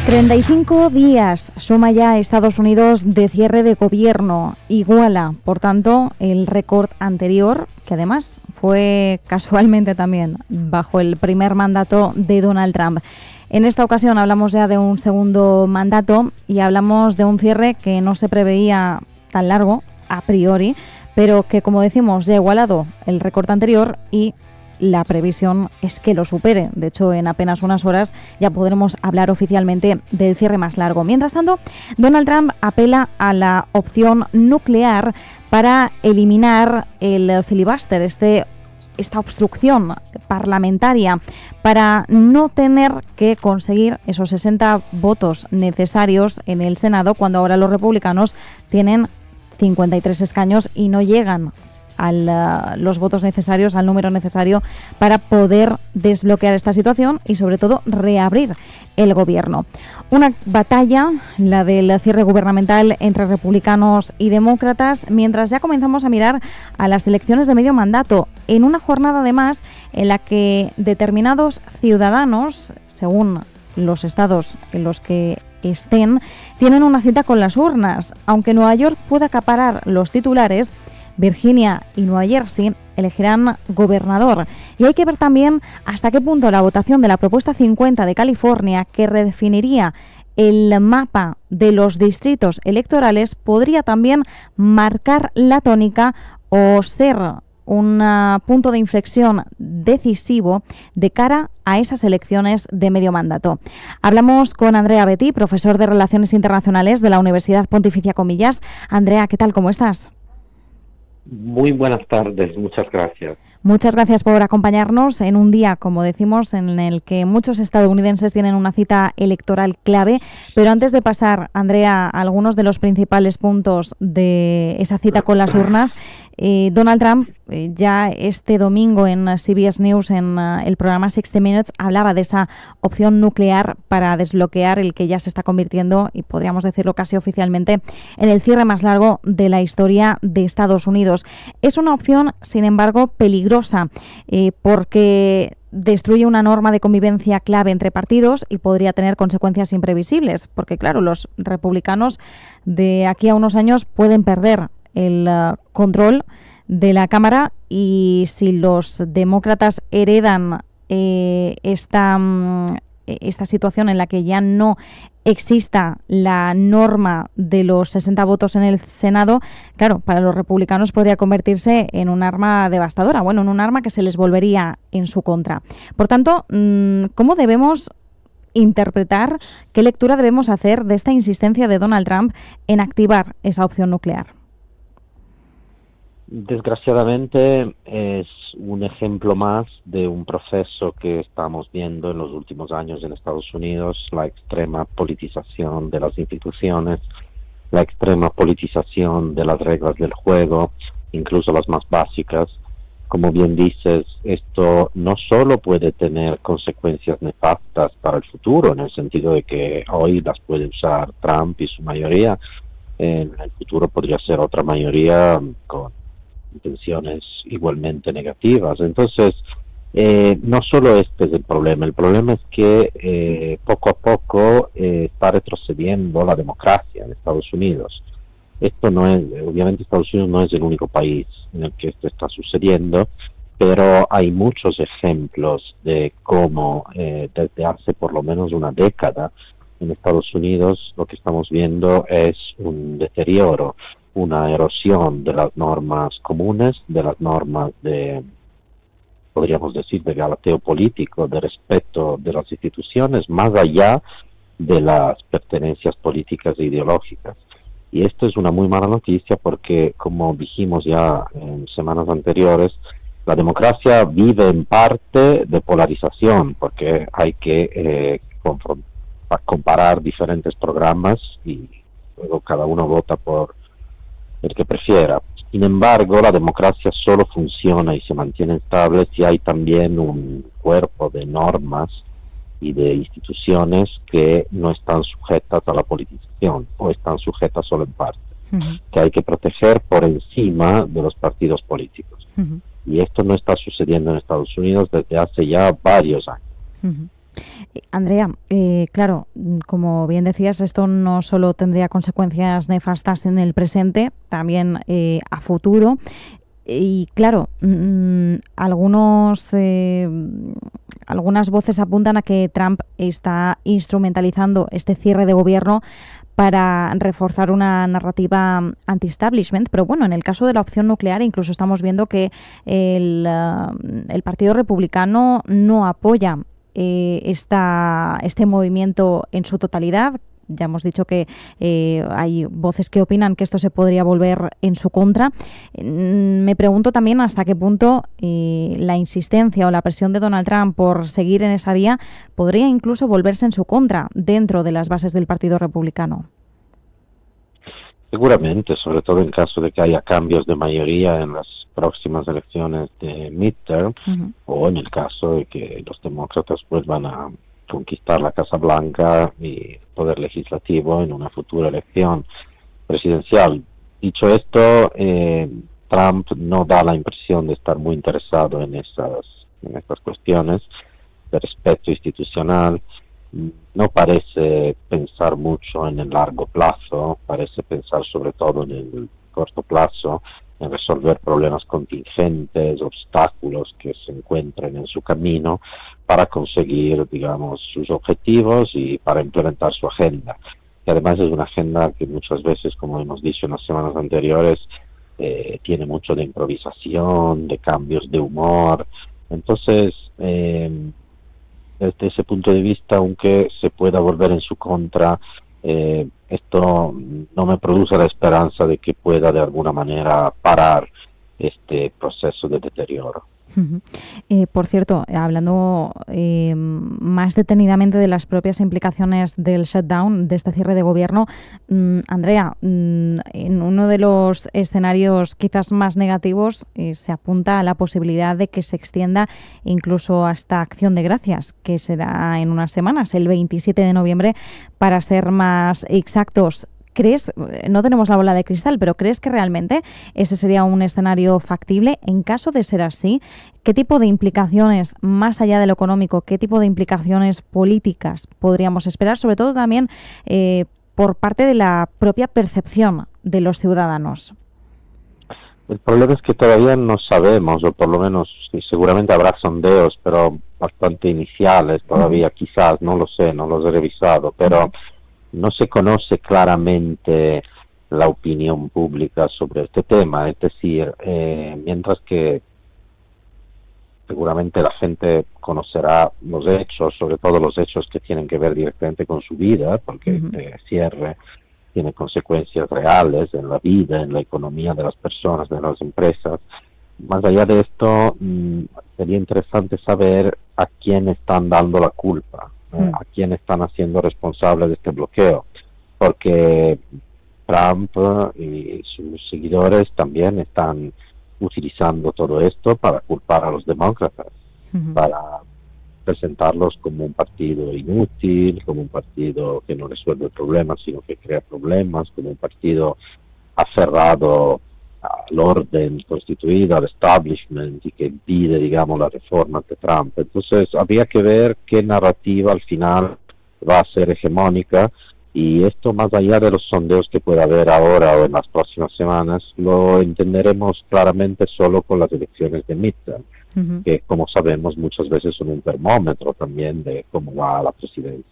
35 días suma ya Estados Unidos de cierre de gobierno. Iguala, por tanto, el récord anterior, que además fue casualmente también bajo el primer mandato de Donald Trump. En esta ocasión hablamos ya de un segundo mandato y hablamos de un cierre que no se preveía tan largo a priori, pero que, como decimos, ya ha igualado el récord anterior y la previsión es que lo supere. De hecho, en apenas unas horas ya podremos hablar oficialmente del cierre más largo. Mientras tanto, Donald Trump apela a la opción nuclear para eliminar el filibuster, esta obstrucción parlamentaria, para no tener que conseguir esos 60 votos necesarios en el Senado, cuando ahora los republicanos tienen 53 escaños y no llegan a los votos necesarios, al número necesario para poder desbloquear esta situación y, sobre todo, reabrir el gobierno. Una batalla, la del cierre gubernamental entre republicanos y demócratas, mientras ya comenzamos a mirar a las elecciones de medio mandato, en una jornada además en la que determinados ciudadanos, según los estados en los que estén, tienen una cita con las urnas. Aunque Nueva York pueda acaparar los titulares, Virginia y Nueva Jersey elegirán gobernador. Y hay que ver también hasta qué punto la votación de la propuesta 50 de California, que redefiniría el mapa de los distritos electorales, podría también marcar la tónica o ser un punto de inflexión decisivo de cara a esas elecciones de medio mandato. Hablamos con Andrea Betti, profesor de Relaciones Internacionales de la Universidad Pontificia Comillas. Andrea, ¿qué tal? ¿Cómo estás? Muy buenas tardes, muchas gracias. Muchas gracias por acompañarnos en un día, como decimos, en el que muchos estadounidenses tienen una cita electoral clave. Pero antes de pasar, Andrea, a algunos de los principales puntos de esa cita con las urnas, Donald Trump ya este domingo en CBS News, en el programa 60 Minutes, hablaba de esa opción nuclear para desbloquear el que ya se está convirtiendo, y podríamos decirlo casi oficialmente, en el cierre más largo de la historia de Estados Unidos. Es una opción, sin embargo, peligrosa, porque destruye una norma de convivencia clave entre partidos y podría tener consecuencias imprevisibles, porque claro, los republicanos de aquí a unos años pueden perder el control de la Cámara, y si los demócratas heredan esta situación en la que ya no exista la norma de los 60 votos en el Senado, claro, para los republicanos podría convertirse en un arma devastadora, en un arma que se les volvería en su contra. Por tanto, ¿cómo debemos interpretar, qué lectura debemos hacer de esta insistencia de Donald Trump en activar esa opción nuclear? Desgraciadamente es un ejemplo más de un proceso que estamos viendo en los últimos años en Estados Unidos: la extrema politización de las instituciones, la extrema politización de las reglas del juego, incluso las más básicas. Como bien dices, esto no solo puede tener consecuencias nefastas para el futuro, en el sentido de que hoy las puede usar Trump y su mayoría, en el futuro podría ser otra mayoría con intenciones igualmente negativas. Entonces, no solo este es el problema es que poco a poco está retrocediendo la democracia en Estados Unidos. Esto no es, obviamente Estados Unidos no es el único país en el que esto está sucediendo, pero hay muchos ejemplos de cómo desde hace por lo menos una década en Estados Unidos lo que estamos viendo es un deterioro, una erosión de las normas comunes, de las normas de, podríamos decir, de galateo político, de respeto de las instituciones, más allá de las pertenencias políticas e ideológicas. Y esto es una muy mala noticia porque, como dijimos ya en semanas anteriores, la democracia vive en parte de polarización, porque hay que comparar diferentes programas y luego cada uno vota por el que prefiera. Sin embargo, la democracia solo funciona y se mantiene estable si hay también un cuerpo de normas y de instituciones que no están sujetas a la politización o están sujetas solo en parte, que hay que proteger por encima de los partidos políticos. Y esto no está sucediendo en Estados Unidos desde hace ya varios años. Andrea, claro, como bien decías, esto no solo tendría consecuencias nefastas en el presente, también a futuro. Y claro, algunas voces apuntan a que Trump está instrumentalizando este cierre de gobierno para reforzar una narrativa anti-establishment, pero bueno, en el caso de la opción nuclear incluso estamos viendo que el Partido Republicano no apoya este movimiento en su totalidad. Ya hemos dicho que hay voces que opinan que esto se podría volver en su contra. Me pregunto también hasta qué punto la insistencia o la presión de Donald Trump por seguir en esa vía podría incluso volverse en su contra dentro de las bases del Partido Republicano. Seguramente, sobre todo en caso de que haya cambios de mayoría en las próximas elecciones de midterm, o en el caso de que los demócratas vuelvan a conquistar la Casa Blanca y el poder legislativo en una futura elección presidencial. Dicho esto, Trump no da la impresión de estar muy interesado en estas cuestiones de respeto institucional. No parece pensar mucho en el largo plazo, parece pensar sobre todo en el corto plazo, en resolver problemas contingentes, obstáculos que se encuentren en su camino para conseguir, digamos, sus objetivos y para implementar su agenda. Que además es una agenda que muchas veces, como hemos dicho en las semanas anteriores, tiene mucho de improvisación, de cambios de humor. Entonces, desde ese punto de vista, aunque se pueda volver en su contra, esto no me produce la esperanza de que pueda de alguna manera parar este proceso de deterioro. Por cierto, hablando más detenidamente de las propias implicaciones del shutdown, de este cierre de gobierno, Andrea, en uno de los escenarios quizás más negativos se apunta a la posibilidad de que se extienda incluso hasta Acción de Gracias, que será en unas semanas, el 27 de noviembre, para ser más exactos. ¿Crees, no tenemos la bola de cristal, pero crees que realmente ese sería un escenario factible? En caso de ser así, ¿qué tipo de implicaciones, más allá de lo económico, qué tipo de implicaciones políticas podríamos esperar, sobre todo también por parte de la propia percepción de los ciudadanos? El problema es que todavía no sabemos, o por lo menos seguramente habrá sondeos, pero bastante iniciales todavía, quizás, no lo sé, no los he revisado, pero no se conoce claramente la opinión pública sobre este tema. Es decir, mientras que seguramente la gente conocerá los hechos, sobre todo los hechos que tienen que ver directamente con su vida, porque este cierre tiene consecuencias reales en la vida, en la economía de las personas, de las empresas. Más allá de esto, sería interesante saber a quién están dando la culpa, a quién están haciendo responsable de este bloqueo, porque Trump y sus seguidores también están utilizando todo esto para culpar a los demócratas, para presentarlos como un partido inútil, como un partido que no resuelve problemas, sino que crea problemas, como un partido aferrado al orden constituido, al establishment, y que impide, digamos, la reforma de Trump. Entonces, habría que ver qué narrativa al final va a ser hegemónica, y esto, más allá de los sondeos que pueda haber ahora o en las próximas semanas, lo entenderemos claramente solo con las elecciones de midterm, que, como sabemos, muchas veces son un termómetro también de cómo va la presidencia.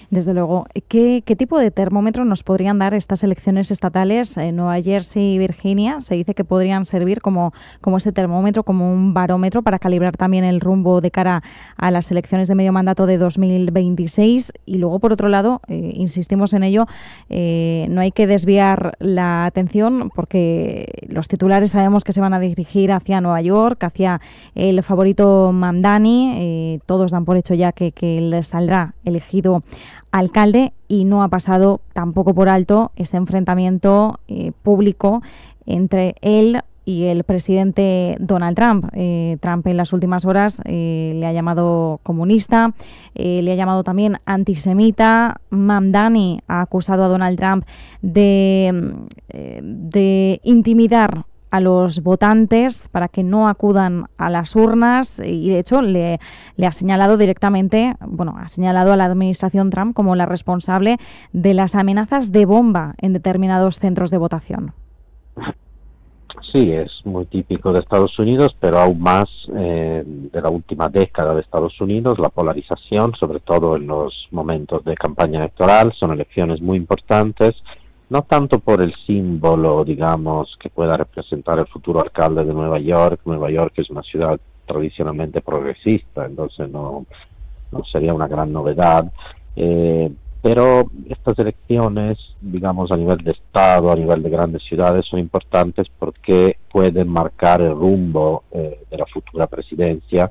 Desde luego. ¿Qué tipo de termómetro nos podrían dar estas elecciones estatales en Nueva Jersey y Virginia? Se dice que podrían servir como ese termómetro, como un barómetro para calibrar también el rumbo de cara a las elecciones de medio mandato de 2026. Y luego, por otro lado, insistimos en ello, no hay que desviar la atención porque los titulares sabemos que se van a dirigir hacia Nueva York, hacia el favorito Mamdani. Todos dan por hecho ya que él saldrá elegido alcalde, y no ha pasado tampoco por alto ese enfrentamiento público entre él y el presidente Donald Trump. Trump en las últimas horas le ha llamado comunista, le ha llamado también antisemita. Mamdani ha acusado a Donald Trump de intimidar a los votantes para que no acudan a las urnas y de hecho le ha señalado directamente, ha señalado a la administración Trump como la responsable de las amenazas de bomba en determinados centros de votación. Sí, es muy típico de Estados Unidos, pero aún más de la última década de Estados Unidos, la polarización, sobre todo en los momentos de campaña electoral, son elecciones muy importantes, no tanto por el símbolo, digamos, que pueda representar el futuro alcalde de Nueva York. Nueva York es una ciudad tradicionalmente progresista, entonces no sería una gran novedad. Pero estas elecciones, digamos, a nivel de Estado, a nivel de grandes ciudades, son importantes porque pueden marcar el rumbo de la futura presidencia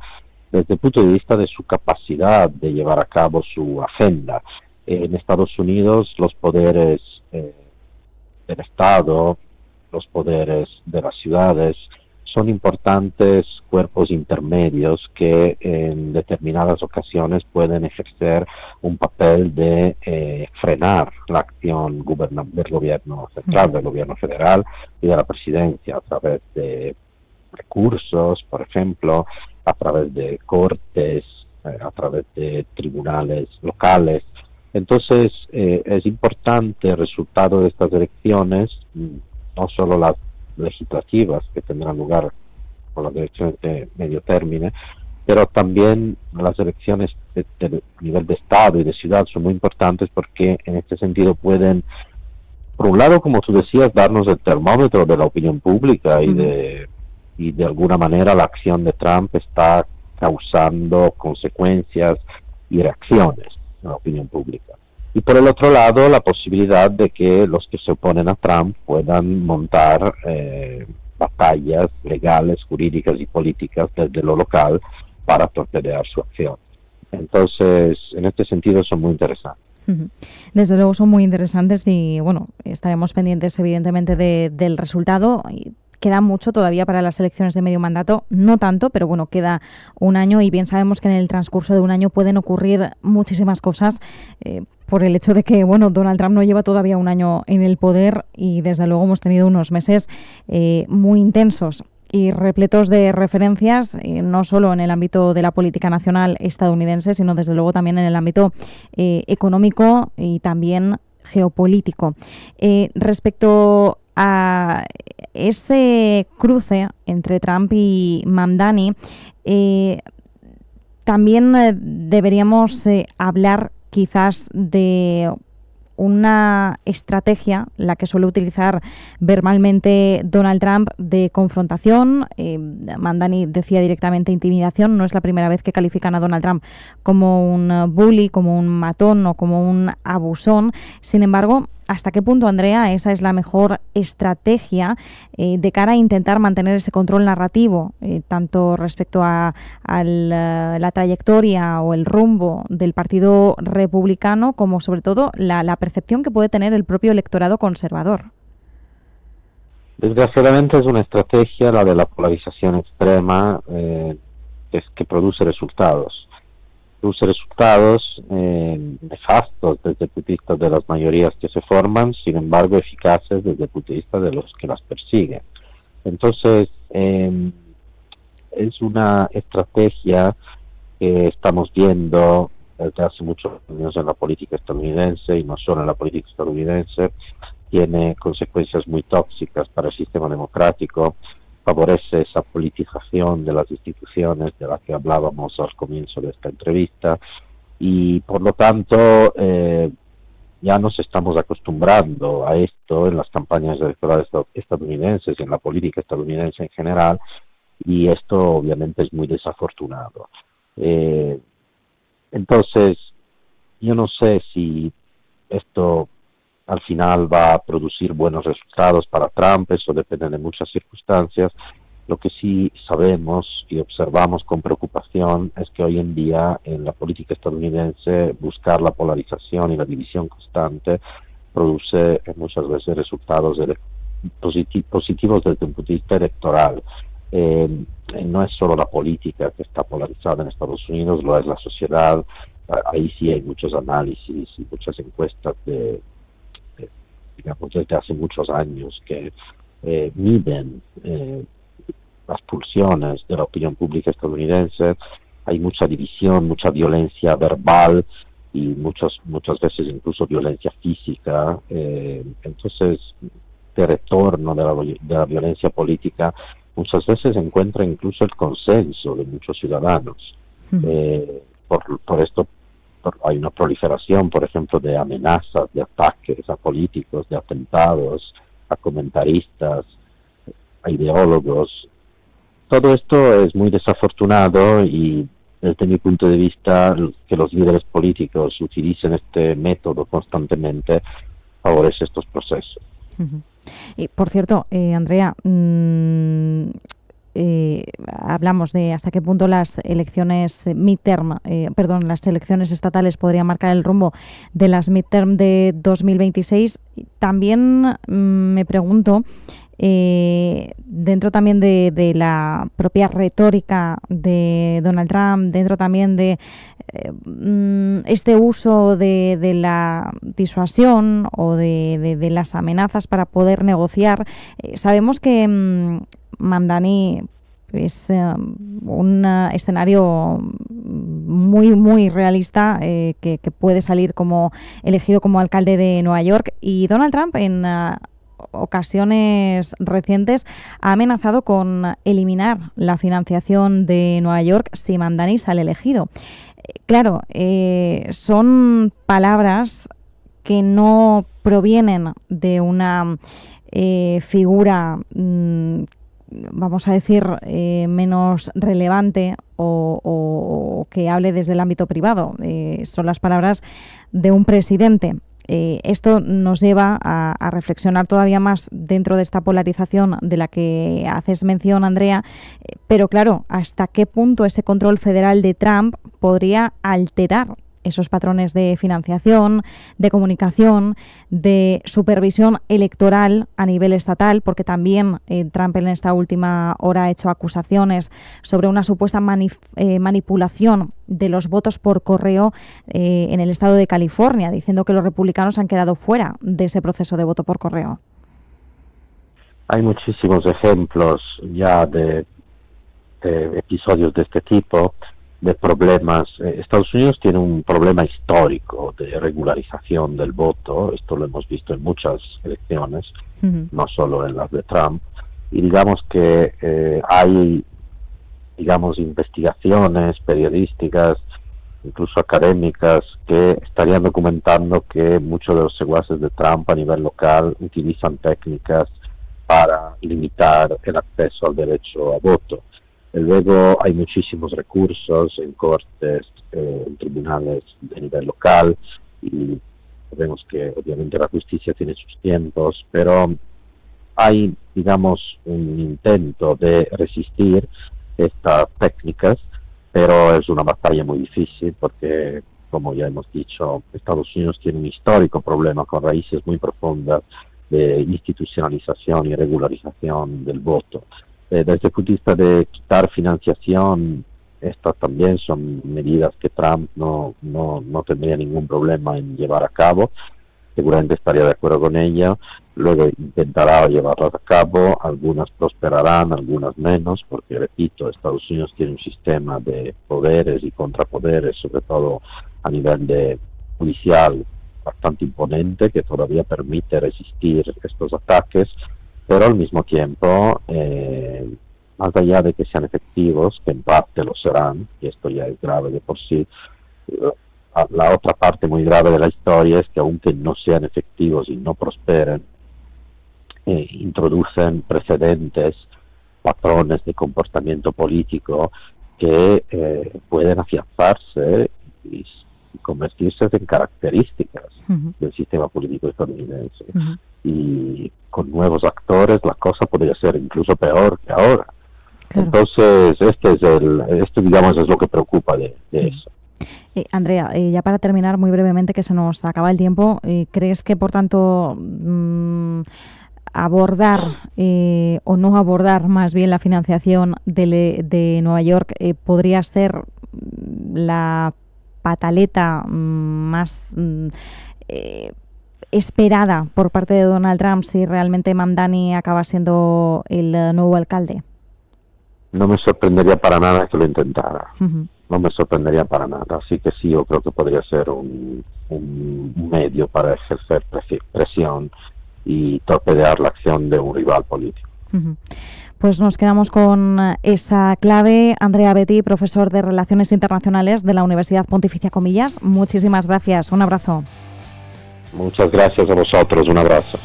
desde el punto de vista de su capacidad de llevar a cabo su agenda. En Estados Unidos, los poderes del Estado, los poderes de las ciudades, son importantes cuerpos intermedios que en determinadas ocasiones pueden ejercer un papel de frenar la acción del gobierno central, del gobierno federal y de la presidencia a través de recursos, por ejemplo, a través de cortes, a través de tribunales locales. Entonces, es importante el resultado de estas elecciones, no solo las legislativas que tendrán lugar con las elecciones de medio término, pero también las elecciones de nivel de Estado y de ciudad son muy importantes porque en este sentido pueden, por un lado, como tú decías, darnos el termómetro de la opinión pública y de alguna manera la acción de Trump está causando consecuencias y reacciones en la opinión pública. Y por el otro lado, la posibilidad de que los que se oponen a Trump puedan montar batallas legales, jurídicas y políticas desde lo local para torpedear su acción. Entonces, en este sentido son muy interesantes. Desde luego son muy interesantes y, estaremos pendientes evidentemente del resultado. Queda mucho todavía para las elecciones de medio mandato, no tanto, pero queda un año y bien sabemos que en el transcurso de un año pueden ocurrir muchísimas cosas por el hecho de que, Donald Trump no lleva todavía un año en el poder y desde luego hemos tenido unos meses muy intensos y repletos de referencias, no solo en el ámbito de la política nacional estadounidense, sino desde luego también en el ámbito económico y también geopolítico. Respecto a ese cruce entre Trump y Mamdani, también deberíamos hablar quizás de una estrategia, la que suele utilizar verbalmente Donald Trump, de confrontación. Mamdani decía directamente intimidación. No es la primera vez que califican a Donald Trump como un bully, como un matón o como un abusón. Sin embargo, ¿hasta qué punto, Andrea, esa es la mejor estrategia de cara a intentar mantener ese control narrativo, tanto respecto a la trayectoria o el rumbo del Partido Republicano, como sobre todo la percepción que puede tener el propio electorado conservador? Desgraciadamente es una estrategia, la de la polarización extrema, que produce resultados. Produce resultados nefastos desde el punto de vista de las mayorías que se forman, sin embargo eficaces desde el punto de vista de los que las persiguen. Entonces, es una estrategia que estamos viendo desde hace muchos años en la política estadounidense, y no solo en la política estadounidense. Tiene consecuencias muy tóxicas para el sistema democrático, favorece esa politización de las instituciones de la que hablábamos al comienzo de esta entrevista, y por lo tanto ya nos estamos acostumbrando a esto en las campañas electorales estadounidenses y en la política estadounidense en general, y esto obviamente es muy desafortunado. Entonces, yo no sé si esto al final va a producir buenos resultados para Trump. Eso depende de muchas circunstancias. Lo que sí sabemos y observamos con preocupación es que hoy en día en la política estadounidense buscar la polarización y la división constante produce muchas veces resultados positivos desde un punto de vista electoral. No es solo la política que está polarizada en Estados Unidos, lo es la sociedad. Ahí sí hay muchos análisis y muchas encuestas digamos desde hace muchos años que miden las pulsiones de la opinión pública estadounidense. Hay mucha división, mucha violencia verbal y muchas veces incluso violencia física. Entonces, de retorno de la violencia política, muchas veces encuentra incluso el consenso de muchos ciudadanos. Por esto hay una proliferación, por ejemplo, de amenazas, de ataques a políticos, de atentados, a comentaristas, a ideólogos. Todo esto es muy desafortunado y desde mi punto de vista que los líderes políticos utilicen este método constantemente favorece estos procesos. Y por cierto, Andrea, hablamos de hasta qué punto las elecciones las elecciones estatales podrían marcar el rumbo de las midterm de 2026. También me pregunto, dentro también de la propia retórica de Donald Trump, dentro también de este uso de la disuasión o de las amenazas para poder negociar, sabemos que Mamdani es un escenario muy, muy realista que puede salir elegido como alcalde de Nueva York, y Donald Trump en ocasiones recientes ha amenazado con eliminar la financiación de Nueva York si Mamdani sale elegido. Claro, son palabras que no provienen de una figura, vamos a decir, menos relevante o que hable desde el ámbito privado. Son las palabras de un presidente. Esto nos lleva a reflexionar todavía más dentro de esta polarización de la que haces mención, Andrea, pero claro, ¿hasta qué punto ese control federal de Trump podría alterar esos patrones de financiación, de comunicación, de supervisión electoral a nivel estatal? Porque también Trump en esta última hora ha hecho acusaciones sobre una supuesta manipulación de los votos por correo en el estado de California, diciendo que los republicanos han quedado fuera de ese proceso de voto por correo. Hay muchísimos ejemplos ya de episodios de este tipo, de problemas. Estados Unidos tiene un problema histórico de regularización del voto. Esto lo hemos visto en muchas elecciones, no solo en las de Trump. Y digamos que hay investigaciones periodísticas, incluso académicas, que estarían documentando que muchos de los secuaces de Trump a nivel local utilizan técnicas para limitar el acceso al derecho a voto. Luego hay muchísimos recursos en cortes, en tribunales de nivel local, y vemos que obviamente la justicia tiene sus tiempos, pero hay, un intento de resistir estas técnicas, pero es una batalla muy difícil porque, como ya hemos dicho, Estados Unidos tiene un histórico problema con raíces muy profundas de institucionalización y regularización del voto. Desde el punto de vista de quitar financiación, estas también son medidas que Trump no tendría ningún problema en llevar a cabo. Seguramente estaría de acuerdo con ella. Luego intentará llevarlas a cabo. Algunas prosperarán, algunas menos, porque, repito, Estados Unidos tiene un sistema de poderes y contrapoderes, sobre todo a nivel de judicial, bastante imponente, que todavía permite resistir estos ataques. Pero al mismo tiempo, más allá de que sean efectivos, que en parte lo serán, y esto ya es grave de por sí, la otra parte muy grave de la historia es que aunque no sean efectivos y no prosperen, introducen precedentes, patrones de comportamiento político que pueden afianzarse y convertirse en características del sistema político estadounidense. Y con nuevos actores la cosa podría ser incluso peor que ahora. Claro. Entonces, esto es lo que preocupa de eso. Andrea, ya para terminar muy brevemente, que se nos acaba el tiempo, ¿crees que por tanto abordar o no abordar más bien la financiación de Nueva York podría ser la pataleta más esperada por parte de Donald Trump si realmente Mamdani acaba siendo el nuevo alcalde? No me sorprendería para nada que lo intentara. No me sorprendería para nada. Así que sí, yo creo que podría ser un medio para ejercer presión y torpedear la acción de un rival político. Pues nos quedamos con esa clave. Andrea Betti, profesor de Relaciones Internacionales de la Universidad Pontificia Comillas, muchísimas gracias. Un abrazo. Muchas gracias a vosotros. Un abrazo.